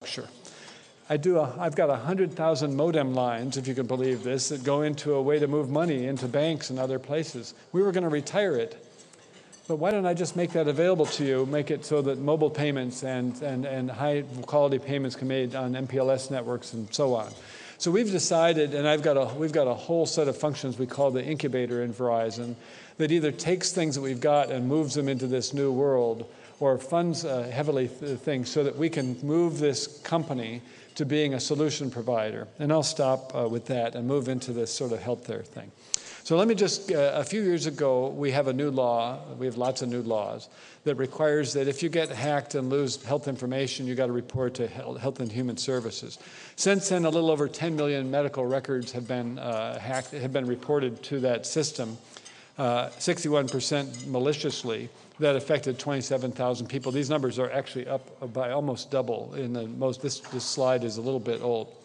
I've got 100,000 modem lines, if you can believe this, that go into a way to move money into banks and other places. We were going to retire it. But why don't I just make that available to you, make it so that mobile payments and high-quality payments can be made on MPLS networks and so on. So we've decided, and we've got a whole set of functions we call the incubator in Verizon that either takes things that we've got and moves them into this new world, or funds heavily things so that we can move this company to being a solution provider. And I'll stop with that and move into this sort of healthcare thing. So let me just, a few years ago, we have a new law, we have lots of new laws, that requires that if you get hacked and lose health information, you got to report to Health and Human Services. Since then, a little over 10 million medical records have been hacked, have been reported to that system, 61% maliciously. That affected 27,000 people. These numbers are actually up by almost double. This slide is a little bit old.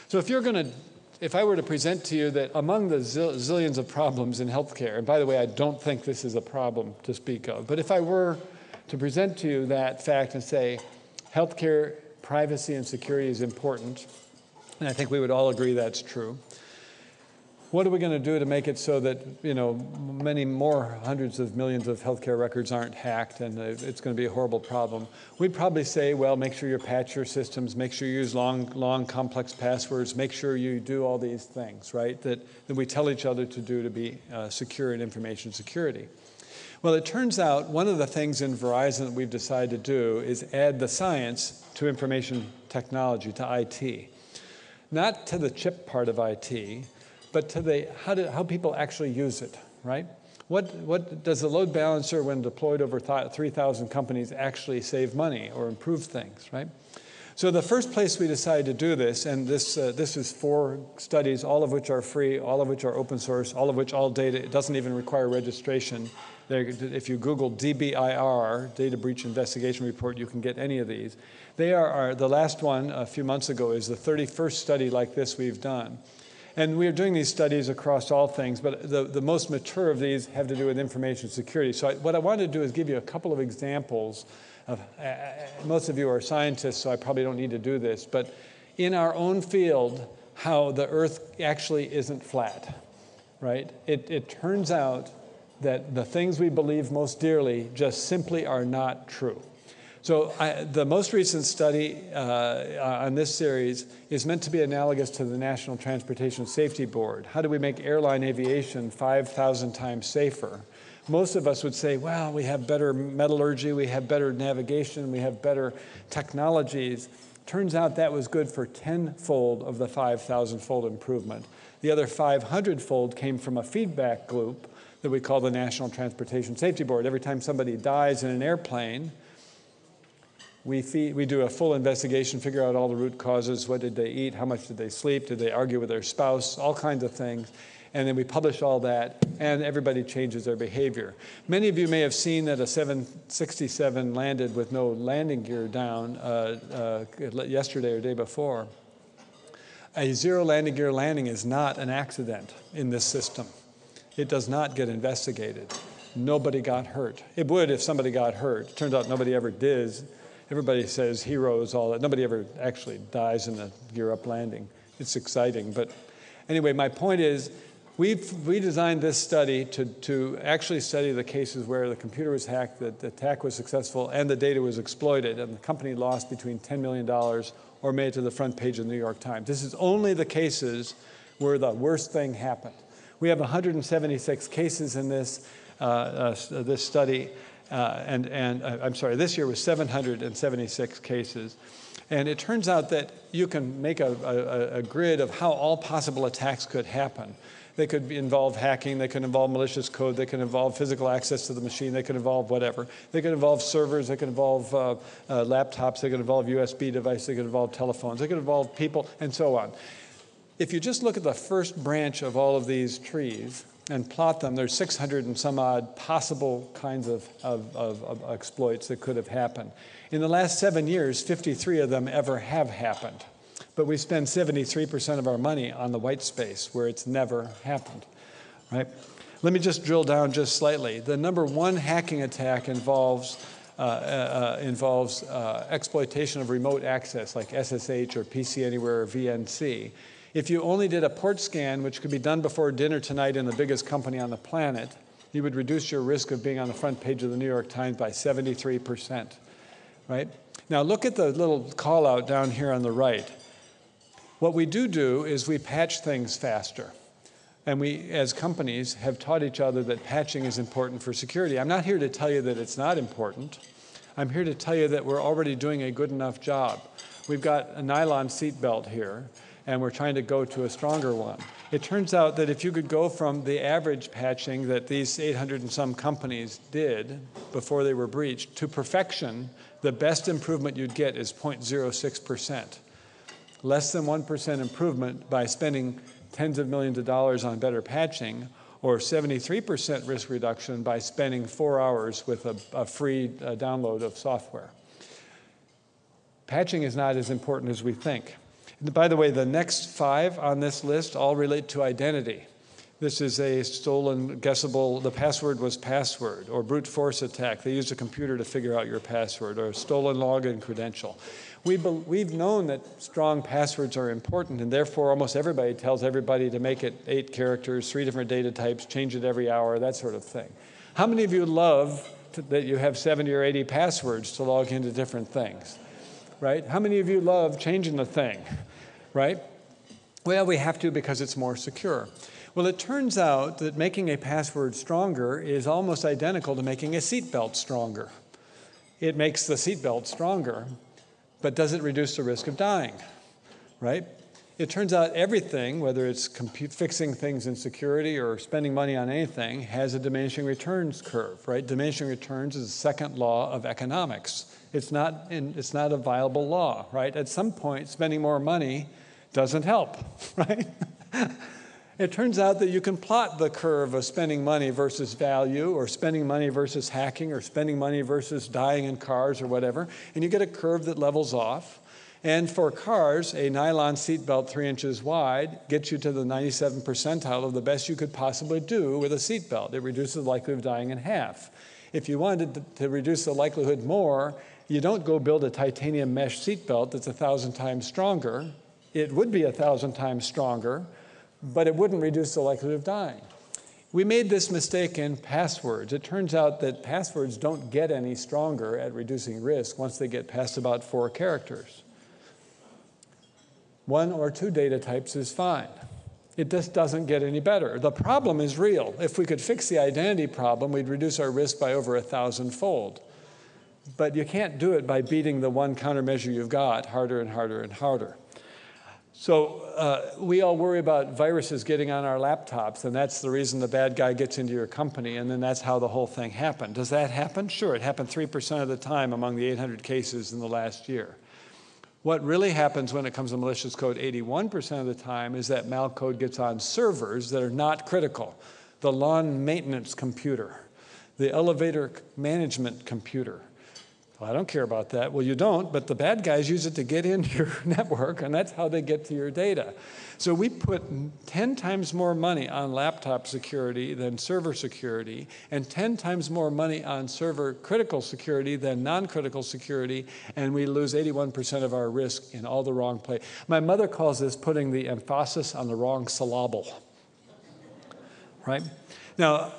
So if I were to present to you that among the zillions of problems in healthcare, and by the way, I don't think this is a problem to speak of, but if I were to present to you that fact and say healthcare privacy and security is important, and I think we would all agree that's true, what are we going to do to make it so that, many more hundreds of millions of healthcare records aren't hacked and it's going to be a horrible problem? We'd probably say, well, make sure you patch your systems, make sure you use long, complex passwords, make sure you do all these things, right, that we tell each other to do to be secure in information security. Well, it turns out one of the things in Verizon that we've decided to do is add the science to information technology, to IT. Not to the chip part of IT, but to how people actually use it, right? What does the load balancer, when deployed over 3,000 companies, actually save money or improve things, right? So the first place we decided to do this, and this is 4 studies, all of which are free, all of which are open source, all of which all data, it doesn't even require registration. If you Google DBIR, Data Breach Investigation Report, you can get any of these. The last one a few months ago is the 31st study like this we've done. And we are doing these studies across all things, but the most mature of these have to do with information security. So what I wanted to do is give you a couple of examples of, most of you are scientists, so I probably don't need to do this, but in our own field, how the Earth actually isn't flat, right? It turns out that the things we believe most dearly just simply are not true. So the most recent study on this series is meant to be analogous to the National Transportation Safety Board. How do we make airline aviation 5,000 times safer? Most of us would say, well, we have better metallurgy, we have better navigation, we have better technologies. Turns out that was good for 10-fold of the 5,000-fold improvement. The other 500-fold came from a feedback loop that we call the National Transportation Safety Board. Every time somebody dies in an airplane, we do a full investigation, figure out all the root causes, what did they eat, how much did they sleep, did they argue with their spouse, all kinds of things. And then we publish all that, and everybody changes their behavior. Many of you may have seen that a 767 landed with no landing gear down yesterday or day before. A zero landing gear landing is not an accident in this system. It does not get investigated. Nobody got hurt. It would if somebody got hurt. Turns out nobody ever did. Everybody says heroes, all that. Nobody ever actually dies in a gear-up landing. It's exciting. But anyway, my point is, we designed this study to actually study the cases where the computer was hacked, the attack was successful, and the data was exploited, and the company lost between $10 million or made it to the front page of the New York Times. This is only the cases where the worst thing happened. We have 176 cases in this study. I'm sorry, this year was 776 cases. And it turns out that you can make a grid of how all possible attacks could happen. They could involve hacking, they could involve malicious code, they could involve physical access to the machine, they could involve whatever. They could involve servers, they could involve laptops, they could involve USB devices, they could involve telephones, they could involve people, and so on. If you just look at the first branch of all of these trees and plot them, there's 600 and some odd possible kinds of exploits that could have happened. In the last 7 years, 53 of them ever have happened. But we spend 73% of our money on the white space where it's never happened, right? Let me just drill down just slightly. The number 1 hacking attack involves involves exploitation of remote access like SSH or PC Anywhere or VNC. If you only did a port scan, which could be done before dinner tonight in the biggest company on the planet, you would reduce your risk of being on the front page of the New York Times by 73%, right? Now look at the little call out down here on the right. What we do is we patch things faster. And we, as companies, have taught each other that patching is important for security. I'm not here to tell you that it's not important. I'm here to tell you that we're already doing a good enough job. We've got a nylon seat belt here, and we're trying to go to a stronger one. It turns out that if you could go from the average patching that these 800 and some companies did before they were breached to perfection, the best improvement you'd get is 0.06%. Less than 1% improvement by spending tens of millions of dollars on better patching, or 73% risk reduction by spending 4 hours with a free download of software. Patching is not as important as we think. By the way, the next 5 on this list all relate to identity. This is a stolen, guessable, the password was password, or brute force attack. They used a computer to figure out your password, or a stolen login credential. We've known that strong passwords are important, and therefore almost everybody tells everybody to make it 8 characters, 3 different data types, change it every hour, that sort of thing. How many of you love that you have 70 or 80 passwords to log into different things, right? How many of you love changing the thing, right? Well, we have to because it's more secure. Well, it turns out that making a password stronger is almost identical to making a seatbelt stronger. It makes the seatbelt stronger, but does it reduce the risk of dying, right? It turns out everything, whether it's fixing things in security or spending money on anything, has a diminishing returns curve, right? Diminishing returns is the second law of economics. It's not a viable law, right? At some point, spending more money doesn't help, right? It turns out that you can plot the curve of spending money versus value, or spending money versus hacking, or spending money versus dying in cars or whatever, and you get a curve that levels off. And for cars, a nylon seatbelt 3 inches wide gets you to the 97th percentile of the best you could possibly do with a seatbelt. It reduces the likelihood of dying in half. If you wanted to reduce the likelihood more, you don't go build a titanium mesh seatbelt that's 1,000 times stronger. It would be 1,000 times stronger, but it wouldn't reduce the likelihood of dying. We made this mistake in passwords. It turns out that passwords don't get any stronger at reducing risk once they get past about 4 characters. 1 or 2 data types is fine. It just doesn't get any better. The problem is real. If we could fix the identity problem, we'd reduce our risk by over 1,000-fold. But you can't do it by beating the one countermeasure you've got harder and harder and harder. So we all worry about viruses getting on our laptops, and that's the reason the bad guy gets into your company, and then that's how the whole thing happened. Does that happen? Sure, it happened 3% of the time among the 800 cases in the last year. What really happens when it comes to malicious code 81% of the time is that malcode gets on servers that are not critical. The lawn maintenance computer, the elevator management computer. Well, I don't care about that. Well, you don't, but the bad guys use it to get into your network, and that's how they get to your data. So we put 10 times more money on laptop security than server security, and 10 times more money on server critical security than non-critical security, and we lose 81% of our risk in all the wrong places. My mother calls this putting the emphasis on the wrong syllable, right? Now,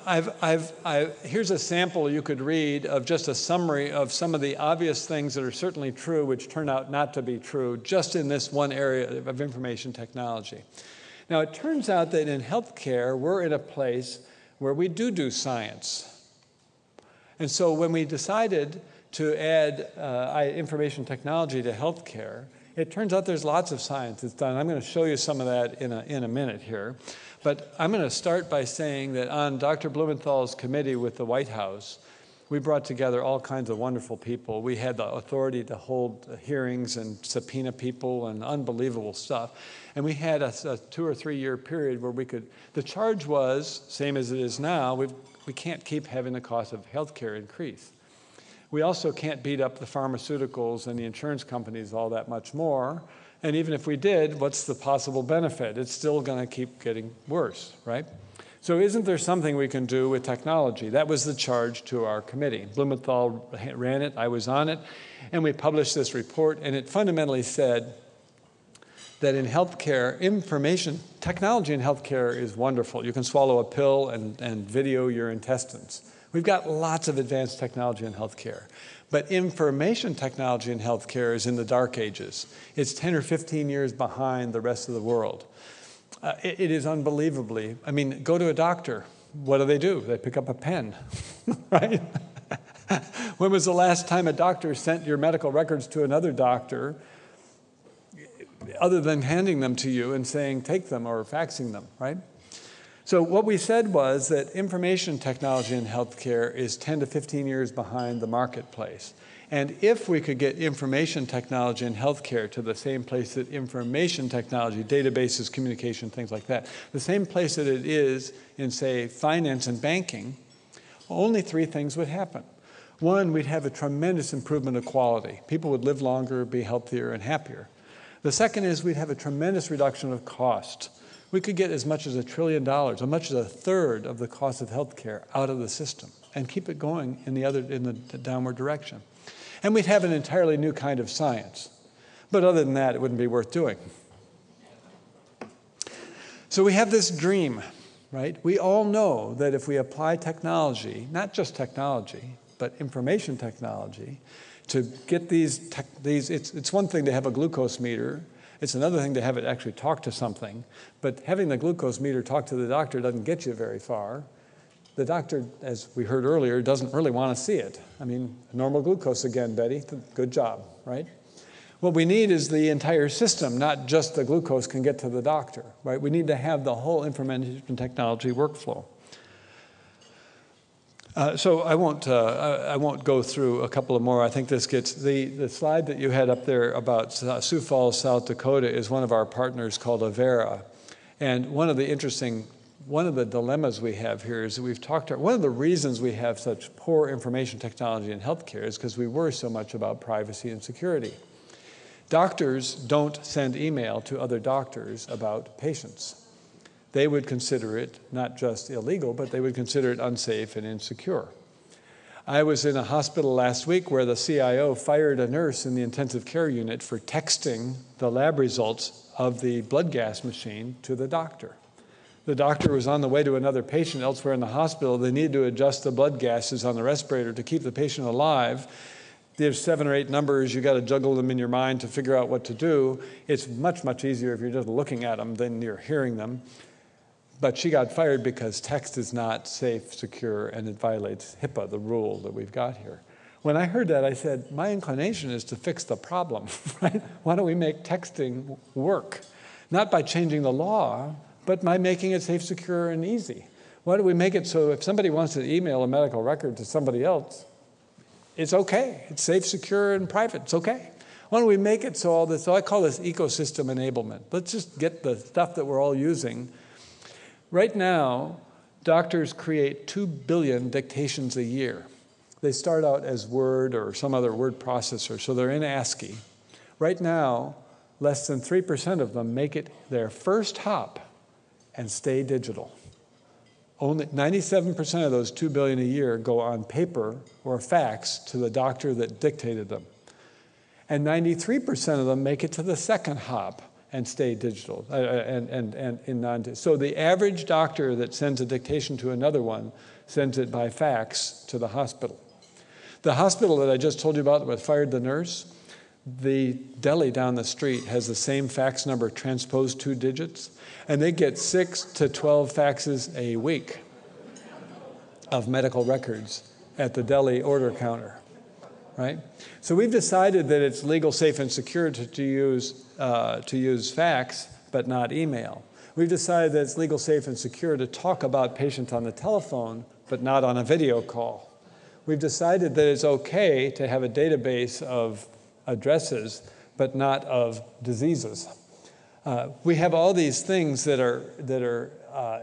here's a sample you could read of just a summary of some of the obvious things that are certainly true, which turn out not to be true, just in this one area of information technology. Now, it turns out that in healthcare, we're in a place where we do science. And so when we decided to add information technology to healthcare, it turns out there's lots of science that's done. I'm going to show you some of that in a minute here. But I'm going to start by saying that on Dr. Blumenthal's committee with the White House, we brought together all kinds of wonderful people. We had the authority to hold hearings and subpoena people and unbelievable stuff. And we had a 2 or 3 year period where we could, the charge was, same as it is now, we can't keep having the cost of healthcare increase. We also can't beat up the pharmaceuticals and the insurance companies all that much more. And even if we did, what's the possible benefit? It's still going to keep getting worse, right? So isn't there something we can do with technology? That was the charge to our committee. Blumenthal ran it, I was on it, and we published this report, and it fundamentally said that in healthcare, technology in healthcare is wonderful. You can swallow a pill and video your intestines. We've got lots of advanced technology in healthcare. But information technology in healthcare is in the dark ages. It's 10 or 15 years behind the rest of the world. It is unbelievably, I mean, go to a doctor. What do? They pick up a pen, right? When was the last time a doctor sent your medical records to another doctor other than handing them to you and saying, take them, or faxing them, right? So what we said was that information technology in healthcare is 10 to 15 years behind the marketplace. And if we could get information technology in healthcare to the same place that information technology, databases, communication, things like that, the same place that it is in, say, finance and banking, only three things would happen. One, we'd have a tremendous improvement of quality. People would live longer, be healthier, and happier. The second is we'd have a tremendous reduction of cost. We could get as much as $1 trillion, as much as a third of the cost of healthcare out of the system and keep it going in the downward direction. And we'd have an entirely new kind of science. But other than that, it wouldn't be worth doing. So we have this dream, right? We all know that if we apply technology, not just technology, but information technology, to get it's one thing to have a glucose meter. It's another thing to have it actually talk to something. But having the glucose meter talk to the doctor doesn't get you very far. The doctor, as we heard earlier, doesn't really want to see it. I mean, normal glucose again, Betty. Good job, right? What we need is the entire system, not just the glucose can get to the doctor, right? We need to have the whole information technology workflow. So I won't go through a couple of more. I think this gets, the slide that you had up there about Sioux Falls, South Dakota is one of our partners called Avera. And one of the dilemmas we have here is that one of the reasons we have such poor information technology in healthcare is because we worry so much about privacy and security. Doctors don't send email to other doctors about patients. They would consider it not just illegal, but they would consider it unsafe and insecure. I was in a hospital last week where the CIO fired a nurse in the intensive care unit for texting the lab results of the blood gas machine to the doctor. The doctor was on the way to another patient elsewhere in the hospital. They needed to adjust the blood gases on the respirator to keep the patient alive. There's 7 or 8 numbers. You got to juggle them in your mind to figure out what to do. It's much, much easier if you're just looking at them than you're hearing them. But she got fired because text is not safe, secure, and it violates HIPAA, the rule that we've got here. When I heard that, I said, my inclination is to fix the problem, right? Why don't we make texting work? Not by changing the law, but by making it safe, secure, and easy. Why don't we make it so if somebody wants to email a medical record to somebody else, it's okay. It's safe, secure, and private. It's okay. Why don't we make it so I call this ecosystem enablement. Let's just get the stuff that we're all using. Right now, doctors create 2 billion dictations a year. They start out as Word or some other word processor, so they're in ASCII. Right now, less than 3% of them make it their first hop and stay digital. Only 97% of those 2 billion a year go on paper or fax to the doctor that dictated them. And 93% of them make it to the second hop and stay digital, So the average doctor that sends a dictation to another one sends it by fax to the hospital. The hospital that I just told you about that fired the nurse, the deli down the street has the same fax number transposed 2 digits, and they get 6 to 12 faxes a week of medical records at the deli order counter. Right? So we've decided that it's legal, safe, and secure to use fax, but not email. We've decided that it's legal, safe, and secure to talk about patients on the telephone, but not on a video call. We've decided that it's okay to have a database of addresses, but not of diseases. We have all these things that are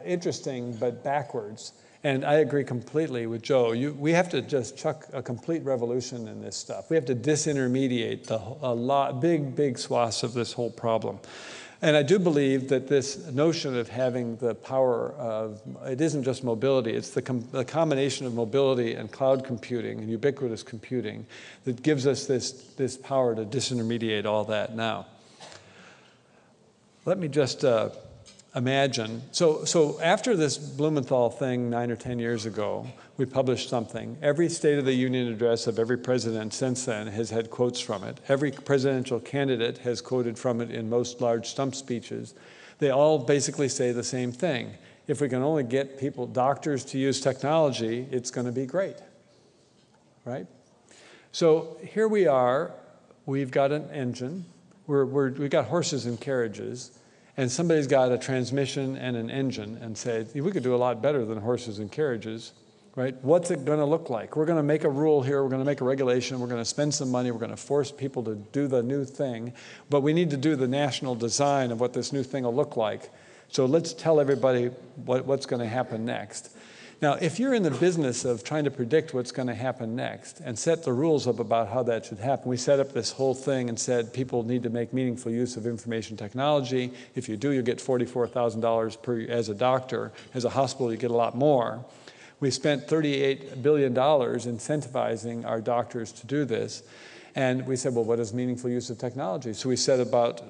interesting, but backwards. And I agree completely with Joe. We have to just chuck a complete revolution in this stuff. We have to disintermediate big swaths of this whole problem. And I do believe that this notion of having the power of, it isn't just mobility, it's the combination of mobility and cloud computing and ubiquitous computing that gives us this power to disintermediate all that now. Let me just imagine, so after this Blumenthal thing 9 or 10 years ago, we published something. Every State of the Union address of every president since then has had quotes from it. Every presidential candidate has quoted from it in most large stump speeches. They all basically say the same thing. If we can only get people, doctors, to use technology, it's going to be great, right? So here we are. We've got an engine. We've got horses and carriages. And somebody's got a transmission and an engine and said, we could do a lot better than horses and carriages, right? What's it going to look like? We're going to make a rule here. We're going to make a regulation. We're going to spend some money. We're going to force people to do the new thing. But we need to do the national design of what this new thing will look like. So let's tell everybody what's going to happen next. Now, if you're in the business of trying to predict what's going to happen next and set the rules up about how that should happen, we set up this whole thing and said people need to make meaningful use of information technology. If you do, you get $44,000 as a doctor. As a hospital, you get a lot more. We spent $38 billion incentivizing our doctors to do this. And we said, well, what is meaningful use of technology? So we set about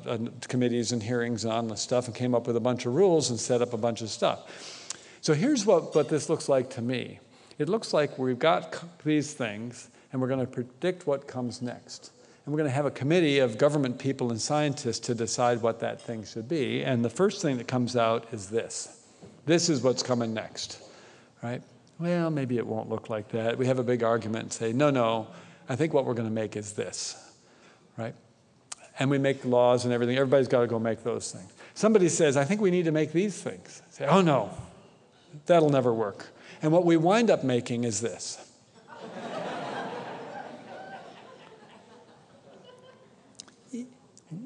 committees and hearings on the stuff and came up with a bunch of rules and set up a bunch of stuff. So here's what this looks like to me. It looks like we've got these things, and we're going to predict what comes next. And we're going to have a committee of government people and scientists to decide what that thing should be. And the first thing that comes out is this. This is what's coming next, right? Well, maybe it won't look like that. We have a big argument and say, no, I think what we're going to make is this, right? And we make laws and everything. Everybody's got to go make those things. Somebody says, I think we need to make these things. I say, oh, no. That'll never work. And what we wind up making is this.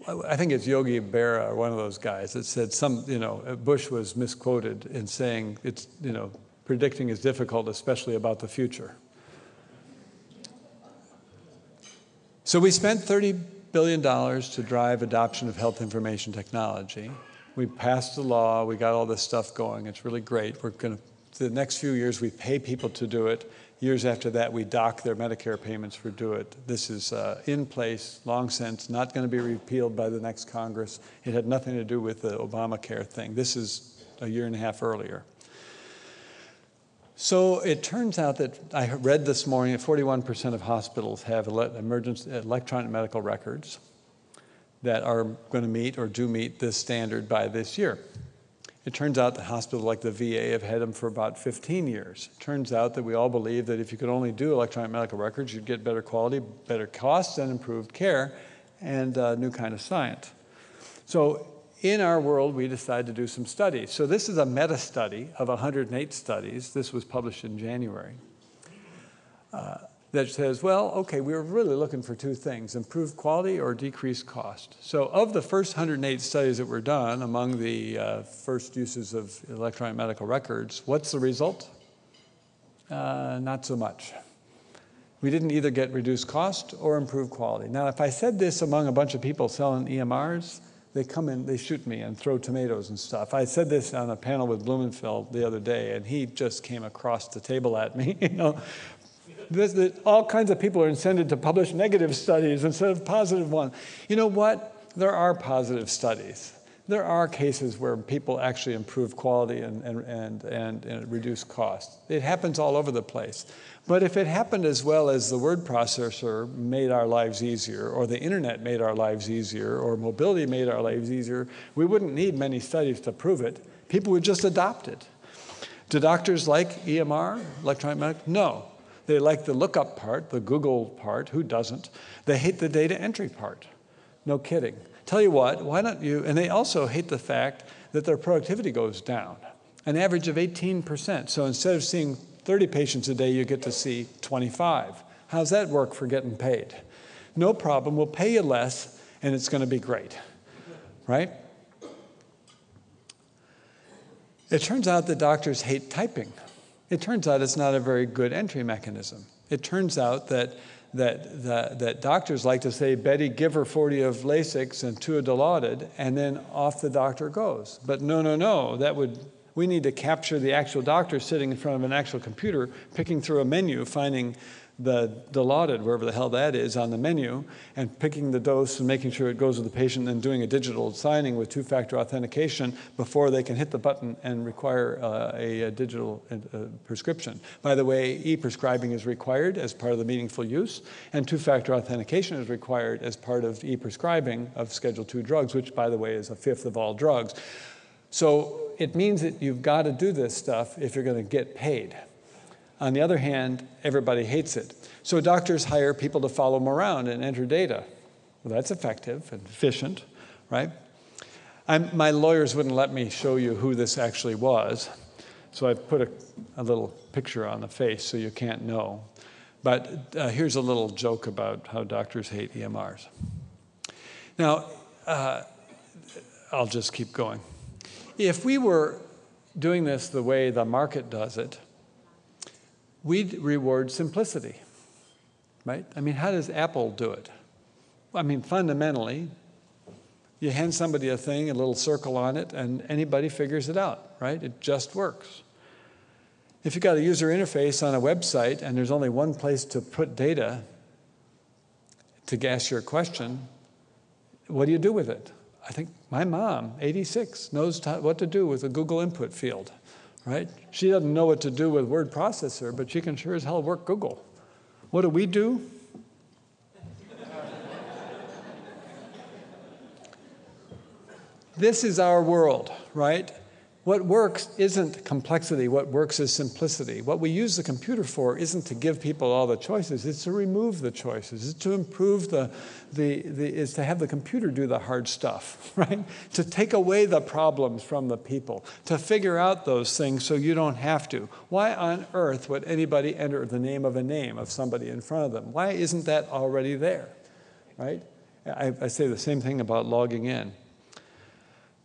I think it's Yogi Berra, one of those guys, that said Bush was misquoted in saying it's, predicting is difficult, especially about the future. So we spent $30 billion to drive adoption of health information technology. We passed the law. We got all this stuff going. It's really great. We're going to, the next few years, we pay people to do it. Years after that, we dock their Medicare payments for do it. This is in place, long since, not going to be repealed by the next Congress. It had nothing to do with the Obamacare thing. This is a year and a half earlier. So it turns out that I read this morning that 41% of hospitals have electronic medical records that are going to meet or do meet this standard by this year. It turns out that hospitals like the VA have had them for about 15 years. It turns out that we all believe that if you could only do electronic medical records, you'd get better quality, better costs, and improved care, and a new kind of science. So in our world, we decided to do some studies. So this is a meta-study of 108 studies. This was published in January. That says, well, okay, we were really looking for two things, improved quality or decreased cost. So of the first 108 studies that were done among the first uses of electronic medical records, what's the result? Not so much. We didn't either get reduced cost or improved quality. Now, if I said this among a bunch of people selling EMRs, they come in, they shoot me and throw tomatoes and stuff. I said this on a panel with Blumenthal the other day, and he just came across the table at me, all kinds of people are incented to publish negative studies instead of positive ones. You know what? There are positive studies. There are cases where people actually improve quality and reduce cost. It happens all over the place. But if it happened as well as the word processor made our lives easier, or the internet made our lives easier, or mobility made our lives easier, we wouldn't need many studies to prove it. People would just adopt it. Do doctors like EMR, electronic medical? No. They like the lookup part, the Google part. Who doesn't? They hate the data entry part. No kidding. Tell you what, why don't you, and they also hate the fact that their productivity goes down, an average of 18%. So instead of seeing 30 patients a day, you get to see 25. How's that work for getting paid? No problem, we'll pay you less, and it's going to be great, right? It turns out that doctors hate typing. It turns out it's not a very good entry mechanism. It turns out that doctors like to say, Betty, give her 40 of Lasix and 2 of Dilaudid, and then off the doctor goes. But no, we need to capture the actual doctor sitting in front of an actual computer, picking through a menu, finding the Dilaudid, wherever the hell that is on the menu, and picking the dose and making sure it goes with the patient, and doing a digital signing with 2-factor authentication before they can hit the button and require a digital prescription. By the way, e-prescribing is required as part of the meaningful use, and 2-factor authentication is required as part of e-prescribing of Schedule II drugs, which, by the way, is 1/5 of all drugs. So it means that you've got to do this stuff if you're going to get paid. On the other hand, everybody hates it. So doctors hire people to follow them around and enter data. Well, that's effective and efficient, right? My lawyers wouldn't let me show you who this actually was, so I put a little picture on the face so you can't know. But here's a little joke about how doctors hate EMRs. Now, I'll just keep going. If we were doing this the way the market does it, we'd reward simplicity, right? I mean, how does Apple do it? I mean, fundamentally, you hand somebody a thing, a little circle on it, and anybody figures it out, right? It just works. If you've got a user interface on a website and there's only one place to put data to ask your question, what do you do with it? I think my mom, 86, knows what to do with a Google input field. Right? She doesn't know what to do with word processor, but she can sure as hell work Google. What do we do? This is our world, right? What works isn't complexity. What works is simplicity. What we use the computer for isn't to give people all the choices. It's to remove the choices. It's to improve is to have the computer do the hard stuff, right? To take away the problems from the people, to figure out those things so you don't have to. Why on earth would anybody enter the name of somebody in front of them? Why isn't that already there, right? I say the same thing about logging in.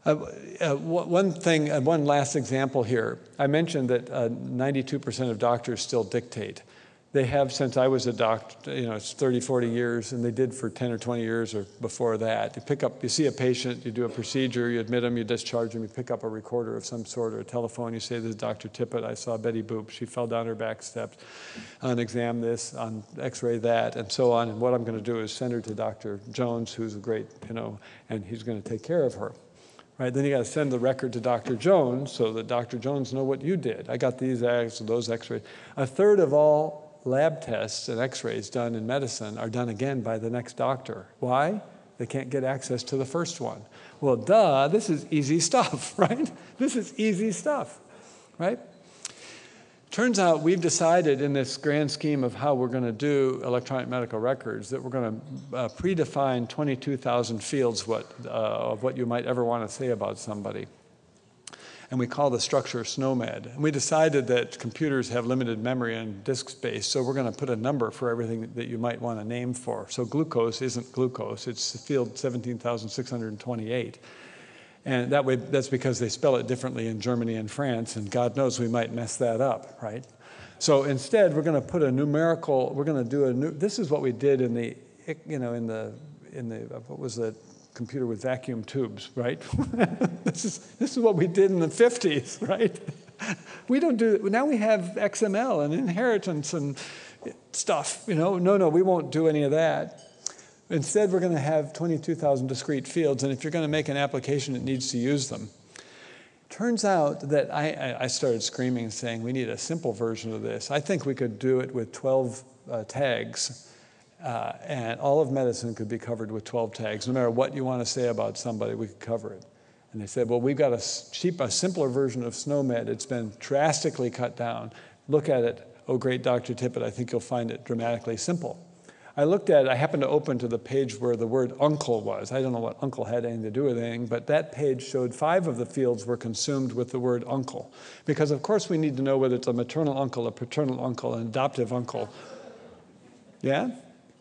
One last example here. I mentioned that 92% of doctors still dictate. They have since I was a doctor, it's 30, 40 years, and they did for 10 or 20 years or before that. You see a patient, you do a procedure, you admit them, you discharge them, you pick up a recorder of some sort or a telephone, you say, this is Dr. Tippett, I saw Betty Boop, she fell down her back steps, on exam this, on x-ray that, and so on, and what I'm going to do is send her to Dr. Jones, who's a great, and he's going to take care of her. Right, then you got to send the record to Dr. Jones so that Dr. Jones know what you did. I got these those x-rays. 1/3 of all lab tests and x-rays done in medicine are done again by the next doctor. Why? They can't get access to the first one. Well, duh, this is easy stuff, right? This is easy stuff, right? Turns out we've decided in this grand scheme of how we're going to do electronic medical records that we're going to predefine 22,000 fields of what you might ever want to say about somebody. And we call the structure SNOMED. And we decided that computers have limited memory and disk space, so we're going to put a number for everything that you might want a name for. So glucose isn't glucose, it's field 17,628. And that way, that's because they spell it differently in Germany and France, and God knows we might mess that up, right? So instead, we're going to put a numerical, this is what we did in the, what was the computer with vacuum tubes, right? This is what we did in the 50s, right? We don't do, now we have XML and inheritance and stuff, No, we won't do any of that. Instead, we're going to have 22,000 discrete fields, and if you're going to make an application, it needs to use them. Turns out that I started screaming and saying, we need a simple version of this. I think we could do it with 12 tags, and all of medicine could be covered with 12 tags. No matter what you want to say about somebody, we could cover it. And they said, well, we've got a simpler version of SNOMED. It's been drastically cut down. Look at it. Oh, great, Dr. Tippett, I think you'll find it dramatically simple. I looked at it, I happened to open to the page where the word uncle was. I don't know what uncle had anything to do with anything, but that page showed 5 of the fields were consumed with the word uncle. Because of course we need to know whether it's a maternal uncle, a paternal uncle, an adoptive uncle. Yeah?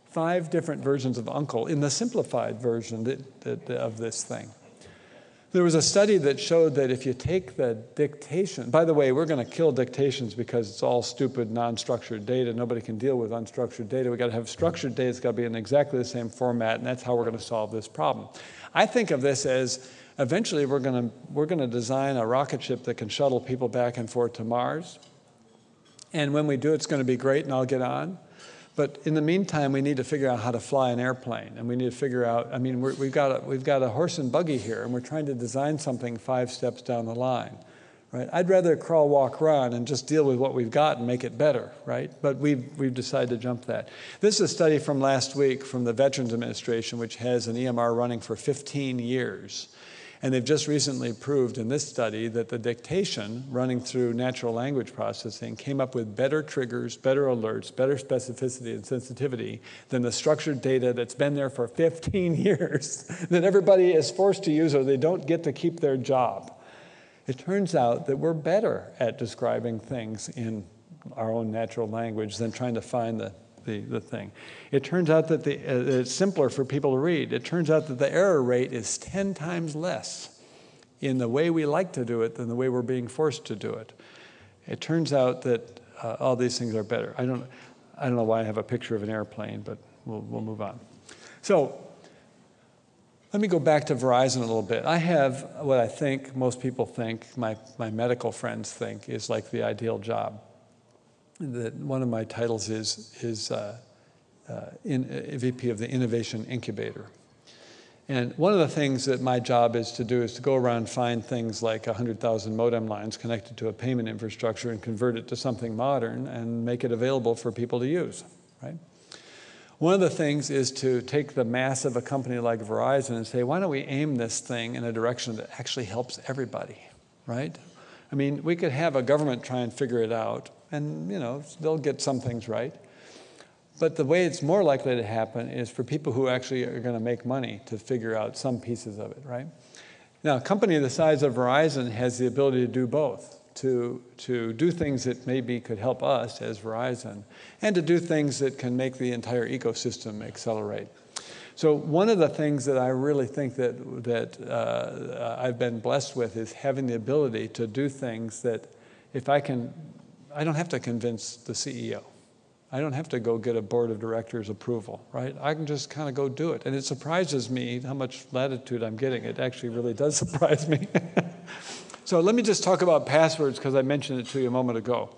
5 different versions of uncle in the simplified version of this thing. There was a study that showed that if you take the dictation, by the way, we're going to kill dictations because it's all stupid, non-structured data. Nobody can deal with unstructured data. We've got to have structured data. It's got to be in exactly the same format, and that's how we're going to solve this problem. I think of this as eventually we're going to design a rocket ship that can shuttle people back and forth to Mars. And when we do, it's going to be great, and I'll get on. But in the meantime, we need to figure out how to fly an airplane, and we need to figure out. I mean, we've got a horse and buggy here, and we're trying to design something 5 steps down the line, right? I'd rather crawl, walk, run, and just deal with what we've got and make it better, right? But we've decided to jump that. This is a study from last week from the Veterans Administration, which has an EMR running for 15 years. And they've just recently proved in this study that the dictation running through natural language processing came up with better triggers, better alerts, better specificity and sensitivity than the structured data that's been there for 15 years that everybody is forced to use or they don't get to keep their job. It turns out that we're better at describing things in our own natural language than trying to find the thing. It turns out that it's simpler for people to read. It turns out that the error rate is 10 times less in the way we like to do it than the way we're being forced to do it. It turns out that all these things are better. I don't know why I have a picture of an airplane, but we'll move on. So let me go back to Verizon a little bit. I have what I think most people think, my medical friends think, is like the ideal job. That one of my titles is VP of the Innovation Incubator. And one of the things that my job is to do is to go around and find things like 100,000 modem lines connected to a payment infrastructure and convert it to something modern and make it available for people to use, right? One of the things is to take the mass of a company like Verizon and say, why don't we aim this thing in a direction that actually helps everybody, right? I mean, we could have a government try and figure it out, and, you know, they'll get some things right. But the way it's more likely to happen is for people who actually are going to make money to figure out some pieces of it, right? Now, a company the size of Verizon has the ability to do both, to do things that maybe could help us as Verizon, and to do things that can make the entire ecosystem accelerate. So one of the things that I really think that I've been blessed with is having the ability to do things that if I don't have to convince the CEO. I don't have to go get a board of directors approval, right? I can just kind of go do it. And it surprises me how much latitude I'm getting. It actually really does surprise me. So let me just talk about passwords because I mentioned it to you a moment ago.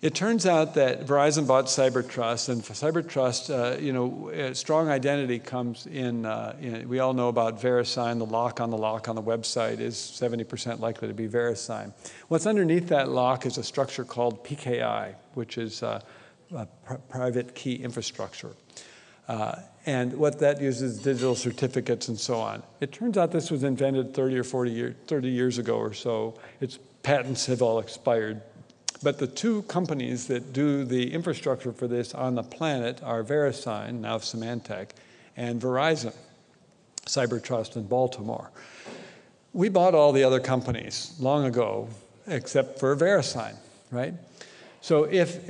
It turns out that Verizon bought CyberTrust, and for CyberTrust, strong identity comes in, we all know about VeriSign, the lock on the website is 70% likely to be VeriSign. What's underneath that lock is a structure called PKI, which is private key infrastructure. And what that uses is digital certificates and so on. It turns out this was invented 30 years ago or so. Its patents have all expired. But the two companies that do the infrastructure for this on the planet are VeriSign, now Symantec, and Verizon, CyberTrust in Baltimore. We bought all the other companies long ago, except for VeriSign, right? So if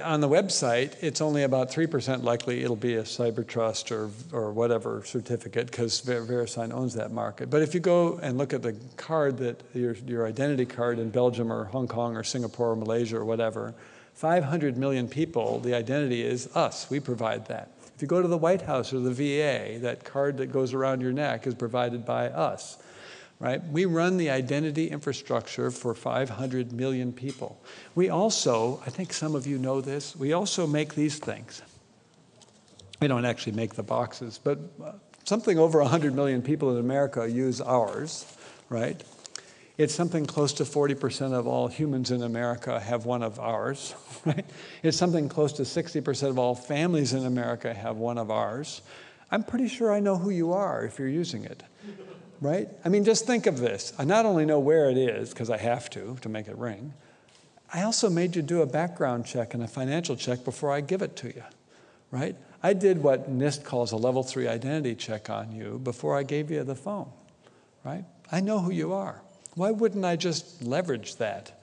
on the website, it's only about 3% likely it'll be a CyberTrust or whatever certificate, because VeriSign owns that market. But if you go and look at the card, that your identity card in Belgium or Hong Kong or Singapore or Malaysia or whatever, 500 million people, the identity is us. We provide that. If you go to the White House or the VA, that card that goes around your neck is provided by us. Right? We run the identity infrastructure for 500 million people. We also, I think some of you know this, we also make these things. We don't actually make the boxes, but something over 100 million people in America use ours, right? It's something close to 40% of all humans in America have one of ours, right? It's something close to 60% of all families in America have one of ours. I'm pretty sure I know who you are if you're using it. Right? I mean, just think of this. I not only know where it is, because I have to make it ring, I also made you do a background check and a financial check before I give it to you, right? I did what NIST calls a level 3 identity check on you before I gave you the phone, right? I know who you are. Why wouldn't I just leverage that,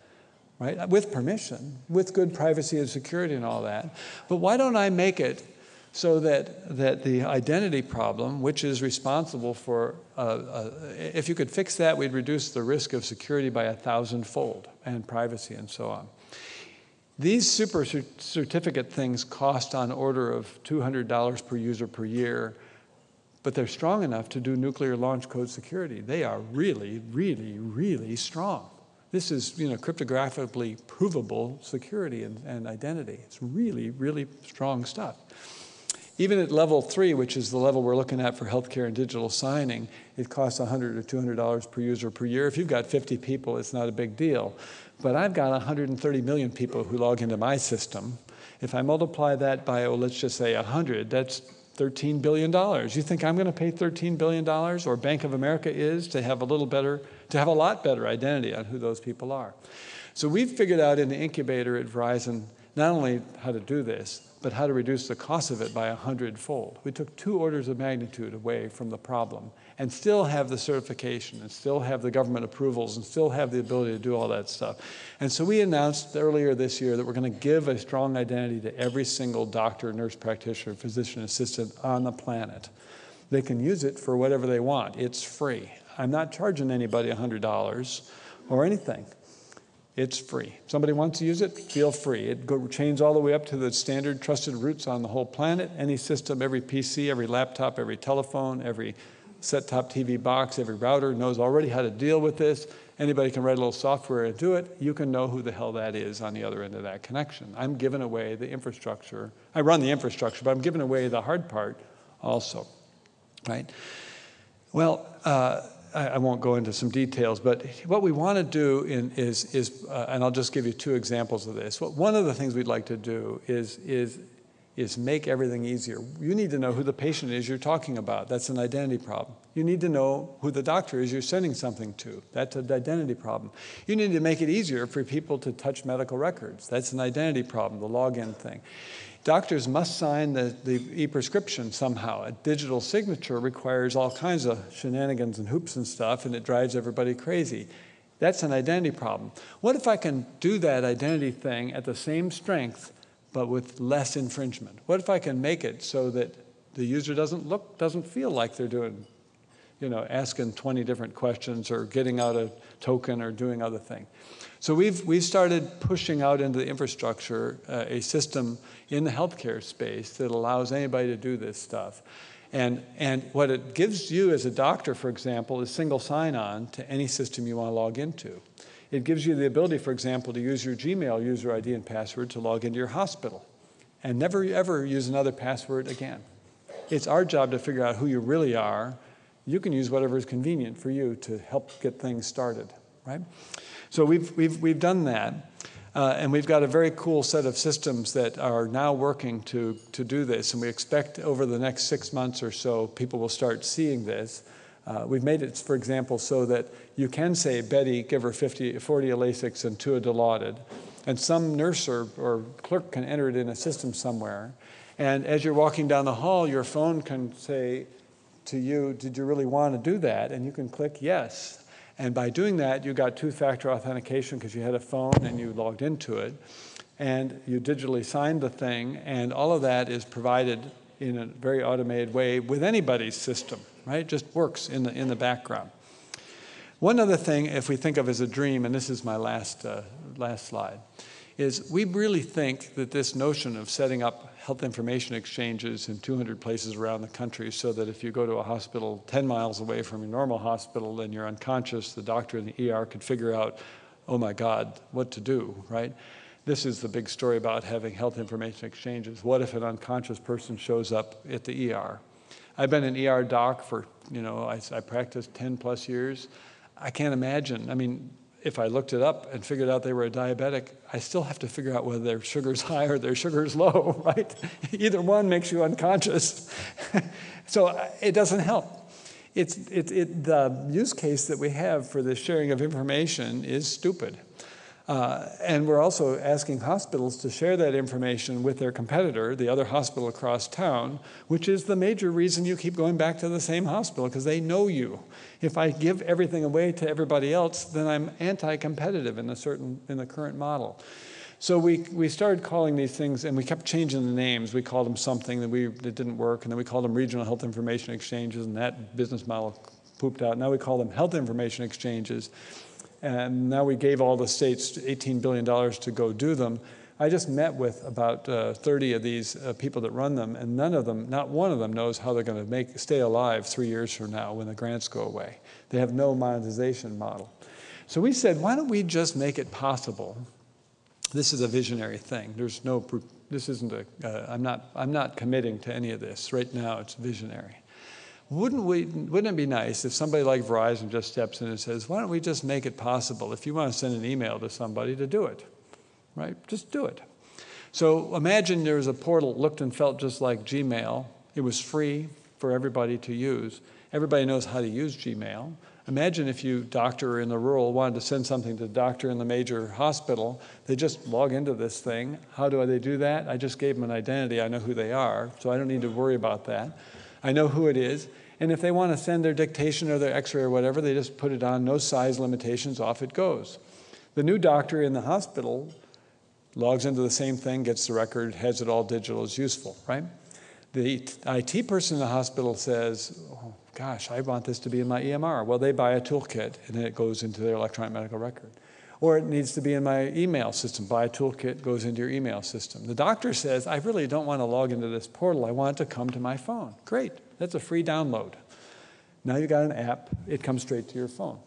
right? With permission, with good privacy and security and all that. But why don't I make it so that the identity problem, which is responsible for, if you could fix that, we'd reduce the risk of security by 1,000-fold and privacy and so on. These super certificate things cost on order of $200 per user per year, but they're strong enough to do nuclear launch code security. They are really, really, really strong. This is, cryptographically provable security and identity. It's really, really strong stuff. Even at level 3, which is the level we're looking at for healthcare and digital signing, it costs $100 or $200 per user per year. If you've got 50 people, it's not a big deal. But I've got 130 million people who log into my system. If I multiply that by, let's just say 100, that's $13 billion. You think I'm going to pay $13 billion, or Bank of America is, to have a lot better identity on who those people are? So we've figured out in the incubator at Verizon not only how to do this, but how to reduce the cost of it by 100-fold. We took 2 orders of magnitude away from the problem and still have the certification and still have the government approvals and still have the ability to do all that stuff. And so we announced earlier this year that we're going to give a strong identity to every single doctor, nurse practitioner, physician assistant on the planet. They can use it for whatever they want. It's free. I'm not charging anybody $100 or anything. It's free. Somebody wants to use it, feel free. It chains all the way up to the standard trusted routes on the whole planet. Any system, every PC, every laptop, every telephone, every set-top TV box, every router knows already how to deal with this. Anybody can write a little software and do it. You can know who the hell that is on the other end of that connection. I'm giving away the infrastructure. I run the infrastructure, but I'm giving away the hard part also, right? Well, I won't go into some details, but what we want to do is and I'll just give you 2 examples of this. One of the things we'd like to do is make everything easier. You need to know who the patient is you're talking about. That's an identity problem. You need to know who the doctor is you're sending something to. That's an identity problem. You need to make it easier for people to touch medical records. That's an identity problem, the login thing. Doctors must sign the e-prescription somehow. A digital signature requires all kinds of shenanigans and hoops and stuff, and it drives everybody crazy. That's an identity problem. What if I can do that identity thing at the same strength, but with less infringement? What if I can make it so that the user doesn't feel like they're doing, asking 20 different questions or getting out a token or doing other things? So we've started pushing out into the infrastructure a system in the healthcare space that allows anybody to do this stuff. And what it gives you as a doctor, for example, is single sign-on to any system you want to log into. It gives you the ability, for example, to use your Gmail user ID and password to log into your hospital and never, ever use another password again. It's our job to figure out who you really are. You can use whatever is convenient for you to help get things started, right? So we've done that, and we've got a very cool set of systems that are now working to do this, and we expect over the next 6 months or so people will start seeing this. We've made it, for example, so that you can say, Betty, give her 40 Lasix and 2 Dilaudid, and some nurse or clerk can enter it in a system somewhere, and as you're walking down the hall, your phone can say to you, did you really want to do that? And you can click yes. And by doing that, you got 2-factor authentication because you had a phone and you logged into it. And you digitally signed the thing. And all of that is provided in a very automated way with anybody's system, right? It just works in the background. One other thing, if we think of as a dream, and this is my last slide, is we really think that this notion of setting up health information exchanges in 200 places around the country so that if you go to a hospital 10 miles away from your normal hospital and you're unconscious, the doctor in the ER could figure out, oh my God, what to do, right? This is the big story about having health information exchanges. What if an unconscious person shows up at the ER? I've been an ER doc for, I practiced 10 plus years. I can't imagine. I mean, if I looked it up and figured out they were a diabetic, I still have to figure out whether their sugar's high or their sugar's low, right? Either one makes you unconscious. So it doesn't help. The use case that we have for the sharing of information is stupid. And we're also asking hospitals to share that information with their competitor, the other hospital across town, which is the major reason you keep going back to the same hospital, because they know you. If I give everything away to everybody else, then I'm anti-competitive in the current model. So we started calling these things, and we kept changing the names. We called them something that didn't work, and then we called them regional health information exchanges, and that business model pooped out. Now we call them health information exchanges, and now we gave all the states $18 billion to go do them. I just met with about 30 of these people that run them, and not one of them knows how they're going to stay alive 3 years from now when the grants go away. They have no monetization model. So we said, why don't we just make it possible? This is a visionary thing. There's no, this isn't I'm not committing to any of this. Right now, it's visionary. Wouldn't it be nice if somebody like Verizon just steps in and says, why don't we just make it possible if you want to send an email to somebody to do it, right? Just do it. So imagine there was a portal that looked and felt just like Gmail. It was free for everybody to use. Everybody knows how to use Gmail. Imagine if you, doctor in the rural, wanted to send something to the doctor in the major hospital. They just log into this thing. How do they do that? I just gave them an identity. I know who they are, so I don't need to worry about that. I know who it is. And if they want to send their dictation or their x-ray or whatever, they just put it on, no size limitations, off it goes. The new doctor in the hospital logs into the same thing, gets the record, has it all digital, is useful, right? The IT person in the hospital says, oh, gosh, I want this to be in my EMR. Well, they buy a toolkit, and then it goes into their electronic medical record. Or it needs to be in my email system. Buy a toolkit, goes into your email system. The doctor says, I really don't want to log into this portal. I want it to come to my phone. Great. That's a free download. Now you've got an app. It comes straight to your phone.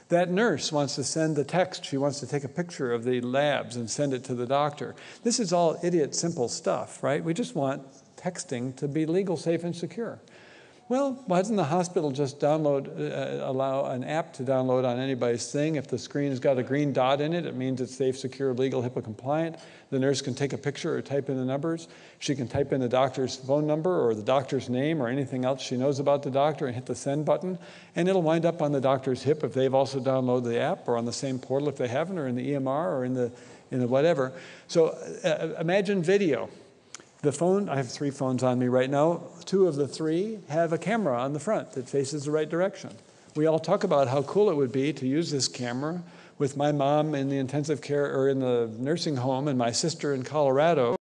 That nurse wants to send the text. She wants to take a picture of the labs and send it to the doctor. This is all idiot simple stuff, right? We just want texting to be legal, safe, and secure. Well, why doesn't the hospital just allow an app to download on anybody's thing? If the screen has got a green dot in it, it means it's safe, secure, legal, HIPAA compliant. The nurse can take a picture or type in the numbers. She can type in the doctor's phone number or the doctor's name or anything else she knows about the doctor and hit the send button, and it'll wind up on the doctor's hip if they've also downloaded the app, or on the same portal if they haven't, or in the EMR, or in the whatever. So imagine video. The phone, I have 3 phones on me right now. 2 of the 3 have a camera on the front that faces the right direction. We all talk about how cool it would be to use this camera with my mom in the intensive care or in the nursing home and my sister in Colorado.